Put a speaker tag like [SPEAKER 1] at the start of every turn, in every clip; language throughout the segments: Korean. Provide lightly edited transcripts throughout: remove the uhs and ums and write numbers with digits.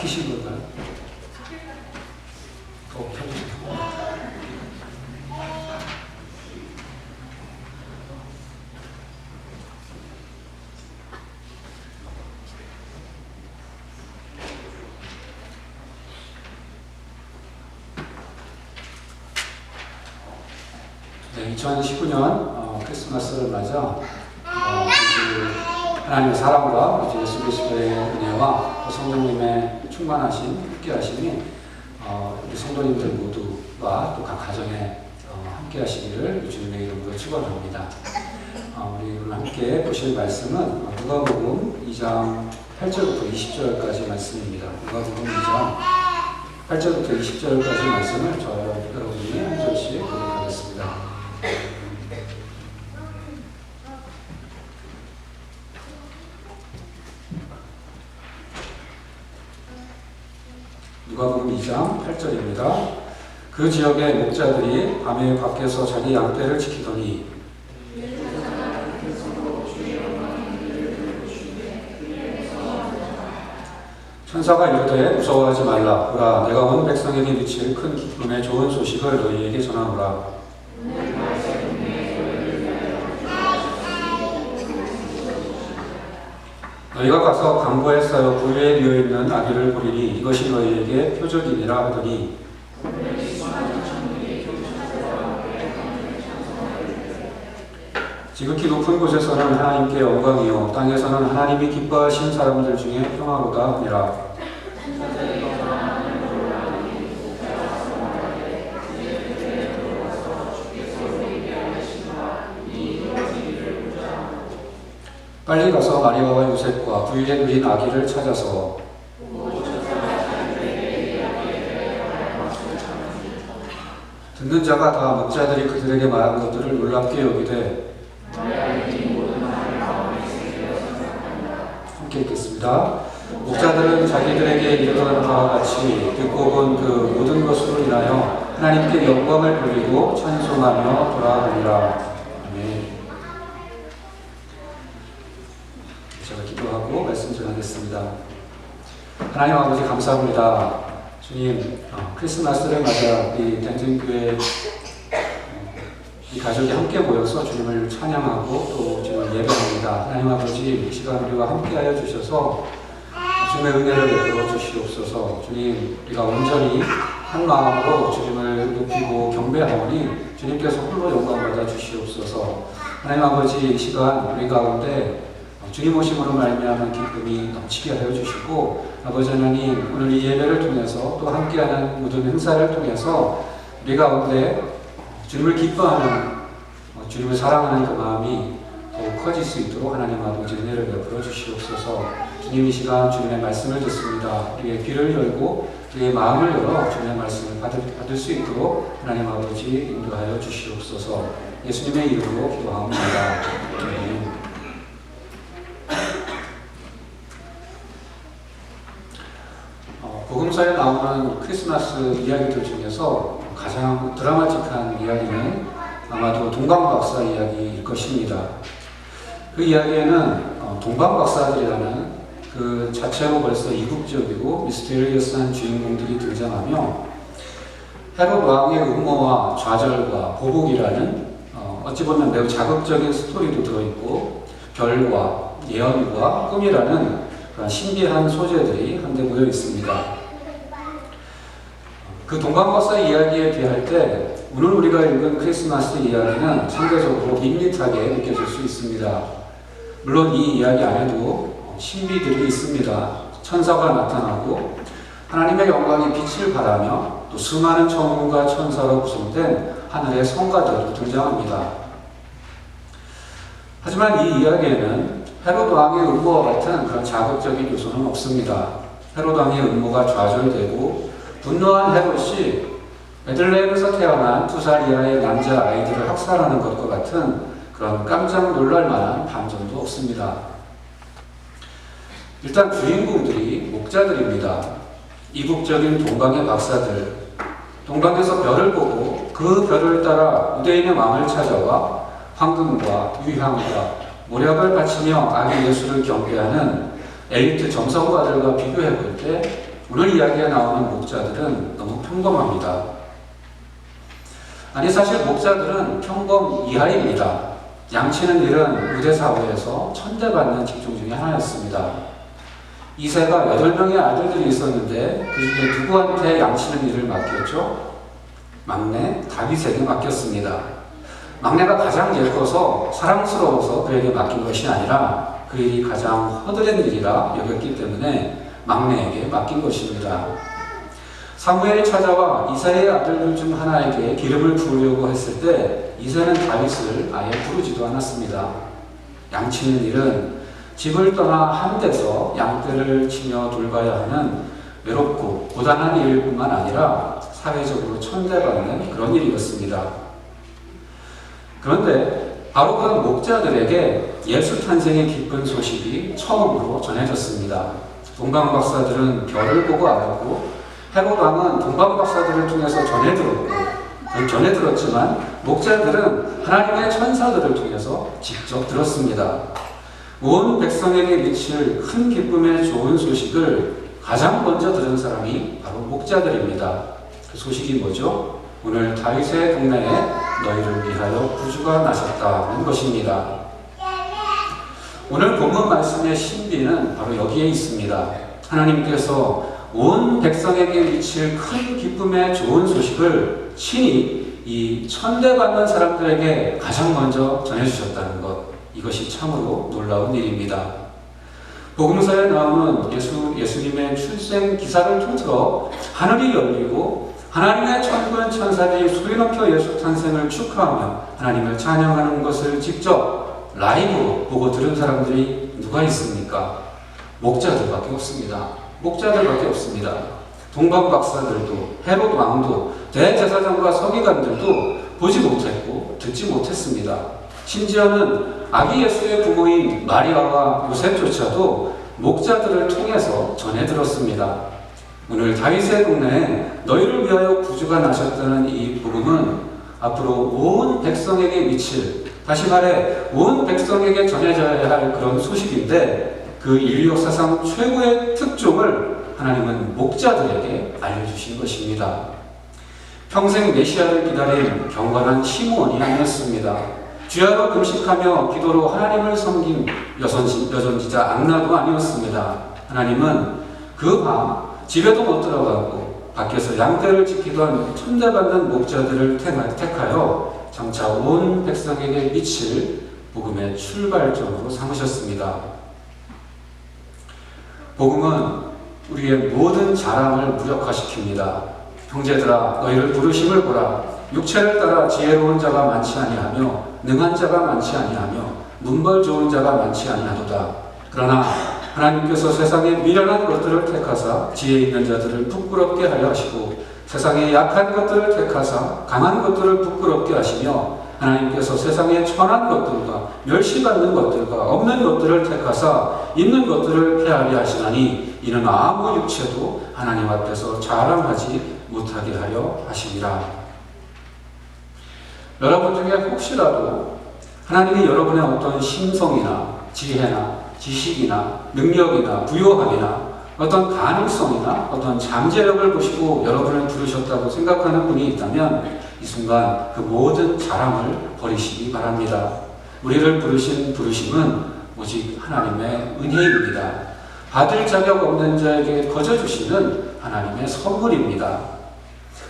[SPEAKER 1] 키신 건가요? 켜주세요. 네, 2019년 크리스마스를 맞아 하나님의 사랑과 예수 그리스도의 은혜와 성령님의 충만하신 함께하심이 우리 성도님들 모두와 또 각 가정에 함께하시기를 주님의 이름으로 축원합니다. 우리 오늘 함께 보실 말씀은 누가복음 2장 8절부터 20절까지 말씀입니다. 누가복음 2장 8절부터 20절까지 말씀을 여러분이 한 절씩 교독하겠습니다. 누가복음 2장 8절입니다. 그 지역의 목자들이 밤에 밖에서 자기 양떼를 지키더니 천사가 이르되 무서워하지 말라. 보라, 내가 온 백성에게 미칠 큰 기쁨의 좋은 소식을 너희에게 전하노라. 너희가 가서 강보에 쌓여 부유에 누워있는 아기를 보리니 이것이 너희에게 표적이니라 하더니 지극히 높은 곳에서는 하나님께 영광이요 땅에서는 하나님이 기뻐하신 사람들 중에 평화로다 하니라. 빨리 가서 마리아와 요셉과 부유에 누인 아기를 찾아서 듣는 자가 다 목자들이 그들에게 말한 것들을 놀랍게 여기되 함께 읽겠습니다. 목자들은 자기들에게 이르던 바와 같이 듣고 본 그 모든 것으로 인하여 하나님께 영광을 돌리고 찬송하며 돌아가니라. 아멘. 제가 기도하고 말씀 전하겠습니다. 하나님 아버지 감사합니다. 주님, 크리스마스를 맞아 이 댕진교회 이 가족이 함께 모여서 주님을 찬양하고 또 주님을 예배합니다. 하나님 아버지 이 시간 우리와 함께하여 주셔서 주님의 은혜를 베풀어 주시옵소서. 주님, 우리가 온전히 한 마음으로 주님을 높이고 경배하오니 주님께서 홀로 영광받아 주시옵소서. 하나님 아버지 이 시간 우리 가운데 주님 오심으로 말미암은 기쁨이 넘치게 하여 주시고 아버지 하나님 오늘 이 예배를 통해서 또 함께하는 모든 행사를 통해서 우리 가운데 주님을 기뻐하는 주님을 사랑하는 그 마음이 더욱 커질 수 있도록 하나님 아버지 은혜를 베풀어 주시옵소서. 주님 이 시간 주님의 말씀을 듣습니다. 우리의 귀를 열고 우리의 마음을 열어 주님의 말씀을 받을 수 있도록 하나님 아버지 인도하여 주시옵소서. 예수님의 이름으로 기도합니다. 아멘. 복음서에 나오는 크리스마스 이야기들 중에서 가장 드라마틱한 이야기는 아마도 동방박사 이야기일 것입니다. 그 이야기에는 동방박사들이라는 그 자체로 벌써 이국적이고 미스테리어스한 주인공들이 등장하며 헤롯 왕의 음모와 좌절과 보복이라는 어찌 보면 매우 자극적인 스토리도 들어있고 별과 예언과 꿈이라는 그런 신비한 소재들이 한데 모여 있습니다. 그 동방박사 이야기에 비할 때 오늘 우리가 읽은 크리스마스 이야기는 상대적으로 밋밋하게 느껴질 수 있습니다. 물론 이 이야기 안에도 신비들이 있습니다. 천사가 나타나고 하나님의 영광이 빛을 발하며 또 수많은 천군과 천사로 구성된 하늘의 성가들도 등장합니다. 하지만 이 이야기에는 헤롯 왕의 음모와 같은 그런 자극적인 요소는 없습니다. 헤롯 왕의 음모가 좌절되고 분노한 헤롯이 베들레헴에서 태어난 2살 이하의 남자 아이들을 학살하는 것과 같은 그런 깜짝 놀랄 만한 반전도 없습니다. 일단 주인공들이 목자들입니다. 이국적인 동방의 박사들, 동방에서 별을 보고 그 별을 따라 유대인의 왕을 찾아와 황금과 유향과 모략을 바치며 아기 예수를 경배하는 엘리트 점성가들과 비교해 볼 때 오늘 이야기에 나오는 목자들은 너무 평범합니다. 아니, 사실 목자들은 평범 이하입니다. 양치는 일은 유대 사회에서 천대받는 직종 중에 하나였습니다. 이새가 8명의 아들들이 있었는데 그 중에 누구한테 양치는 일을 맡겼죠? 막내 다윗에게 맡겼습니다. 막내가 가장 예뻐서 사랑스러워서 그에게 맡긴 것이 아니라 그 일이 가장 허드렛 일이라 여겼기 때문에 막내에게 맡긴 것입니다. 사무엘이 찾아와 이새의 아들들 중 하나에게 기름을 부으려고 했을 때 이새는 다윗을 아예 부르지도 않았습니다. 양치는 일은 집을 떠나 한 데서 양떼를 치며 돌봐야 하는 외롭고 고단한 일뿐만 아니라 사회적으로 천대받는 그런 일이었습니다. 그런데 바로 그런 목자들에게 예수 탄생의 기쁜 소식이 처음으로 전해졌습니다. 동방 박사들은 별을 보고 알았고 헤롯 왕은 동방 박사들을 통해서 전해 들었지만 목자들은 하나님의 천사들을 통해서 직접 들었습니다. 온 백성에게 미칠 큰 기쁨의 좋은 소식을 가장 먼저 들은 사람이 바로 목자들입니다. 그 소식이 뭐죠? 오늘 다윗의 동네에 너희를 위하여 구주가 나셨다는 것입니다. 오늘 본문 말씀의 신비는 바로 여기에 있습니다. 하나님께서 온 백성에게 미칠 큰 기쁨의 좋은 소식을 친히 이 천대받는 사람들에게 가장 먼저 전해주셨다는 것, 이것이 참으로 놀라운 일입니다. 복음서에 나오는 예수님의 출생 기사를 통틀어 하늘이 열리고 하나님의 천군 천사들이 소리 높여 예수 탄생을 축하하며 하나님을 찬양하는 것을 직접 라이브로 보고 들은 사람들이 누가 있습니까? 목자들밖에 없습니다. 목자들밖에 없습니다. 동방 박사들도 헤롯 왕도 대제사장과 서기관들도 보지 못했고 듣지 못했습니다. 심지어는 아기 예수의 부모인 마리아와 요셉조차도 목자들을 통해서 전해 들었습니다. 오늘 다윗의 동네에 너희를 위하여 구주가 나셨다는 이 복음은 앞으로 온 백성에게 미칠, 다시 말해 온 백성에게 전해져야 할 그런 소식인데 그 인류 역사상 최고의 특종을 하나님은 목자들에게 알려주신 것입니다. 평생 메시아를 기다린 경건한 시므온이 아니었습니다. 주야로 금식하며 기도로 하나님을 섬긴 여선지자 안나도 아니었습니다. 하나님은 그 밤 집에도 못 들어가고 밖에서 양떼를 지키던 천대받는 목자들을 택하여 장차 온 백성에게 미칠 복음의 출발점으로 삼으셨습니다. 복음은 우리의 모든 자랑을 무력화시킵니다. 형제들아 너희를 부르심을 보라. 육체를 따라 지혜로운 자가 많지 아니하며 능한 자가 많지 아니하며 문벌 좋은 자가 많지 아니하도다. 그러나 하나님께서 세상의 미련한 것들을 택하사 지혜 있는 자들을 부끄럽게 하려 하시고 세상의 약한 것들을 택하사 강한 것들을 부끄럽게 하시며 하나님께서 세상의 천한 것들과 멸시받는 것들과 없는 것들을 택하사 있는 것들을 폐하게 하시나니 이는 아무 육체도 하나님 앞에서 자랑하지 못하게 하려 하시니라. 여러분 중에 혹시라도 하나님이 여러분의 어떤 심성이나 지혜나 지식이나 능력이나 부요함이나 어떤 가능성이나 어떤 잠재력을 보시고 여러분을 부르셨다고 생각하는 분이 있다면 이 순간 그 모든 자랑을 버리시기 바랍니다. 우리를 부르신 부르심은 오직 하나님의 은혜입니다. 받을 자격 없는 자에게 거저 주시는 하나님의 선물입니다.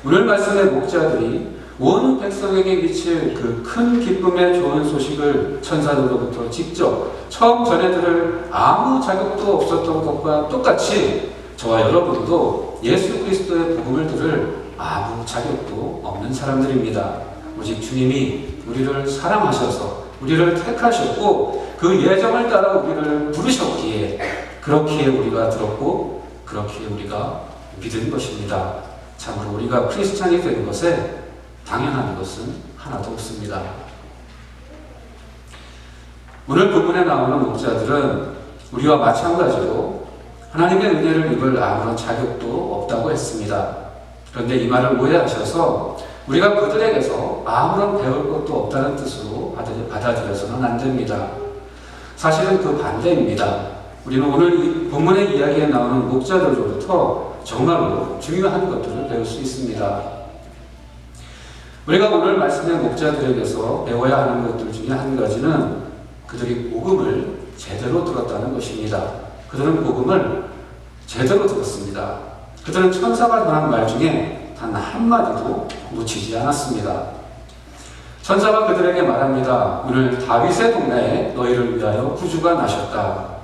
[SPEAKER 1] 오늘 말씀의 목자들이 온 백성에게 미칠 그 큰 기쁨의 좋은 소식을 천사들로부터 직접 처음 전해들을 아무 자격도 없었던 것과 똑같이 저와 여러분도 예수 그리스도의 복음을 들을 아무 자격도 없는 사람들입니다. 오직 주님이 우리를 사랑하셔서 우리를 택하셨고 그 예정을 따라 우리를 부르셨기에 그렇게 우리가 들었고 그렇게 우리가 믿은 것입니다. 참으로 우리가 크리스찬이 된 것에 당연한 것은 하나도 없습니다. 오늘 본문에 나오는 목자들은 우리와 마찬가지로 하나님의 은혜를 입을 아무런 자격도 없다고 했습니다. 그런데 이 말을 오해하셔서 우리가 그들에게서 아무런 배울 것도 없다는 뜻으로 받아들여서는 안 됩니다. 사실은 그 반대입니다. 우리는 오늘 이 본문의 이야기에 나오는 목자들로부터 정말로 중요한 것들을 배울 수 있습니다. 우리가 오늘 말씀의 목자들에게서 배워야 하는 것들 중에 한 가지는 그들이 복음을 제대로 들었다는 것입니다. 그들은 복음을 제대로 들었습니다. 그들은 천사가 전한 말 중에 단 한마디도 놓치지 않았습니다. 천사가 그들에게 말합니다. 오늘 다윗의 동네에 너희를 위하여 구주가 나셨다.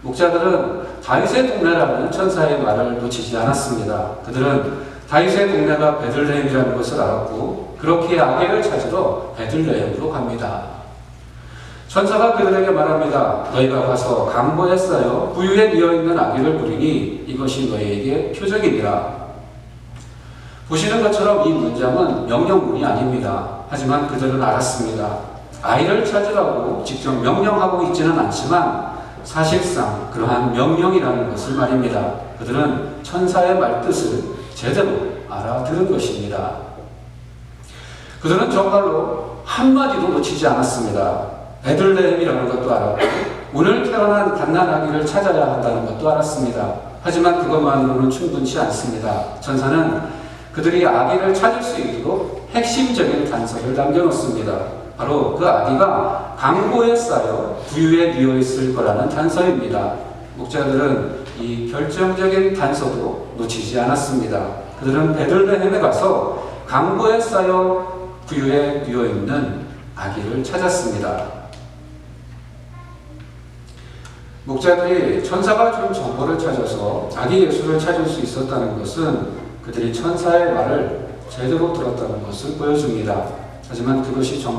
[SPEAKER 1] 목자들은 다윗의 동네라는 천사의 말을 놓치지 않았습니다. 그들은 다윗의 동네가 베들레헴이라는 것을 알았고 그렇게 아기를 찾으러 베들레헴으로 갑니다. 천사가 그들에게 말합니다. 너희가 가서 강보에 쌓여 부유에 뉘어있는 아기를 부리니 이것이 너희에게 표적이니라. 보시는 것처럼 이 문장은 명령문이 아닙니다. 하지만 그들은 알았습니다. 아이를 찾으라고 직접 명령하고 있지는 않지만 사실상 그러한 명령이라는 것을 말입니다. 그들은 천사의 말뜻을 제대로 알아들은 것입니다. 그들은 정말로 한마디도 놓치지 않았습니다. 베들레헴이라는 것도 알았고 오늘 태어난 갓난아기를 찾아야 한다는 것도 알았습니다. 하지만 그것만으로는 충분치 않습니다. 천사는 그들이 아기를 찾을 수 있도록 핵심적인 단서를 남겨놓습니다. 바로 그 아기가 강보에 쌓여 부유에 뉘어있을 거라는 단서입니다. 목자들은 이 결정적인 단서도 놓치지 않았습니다. 그들은 베들레헴에 가서 강보에 쌓여 부유에 뉘어있는 아기를 찾았습니다. 목자들이 천사가 준 정보를 찾아서 아기 예수를 찾을 수 있었다는 것은 그들이 천사의 말을 제대로 들었다는 것을 보여줍니다. 하지만 그것이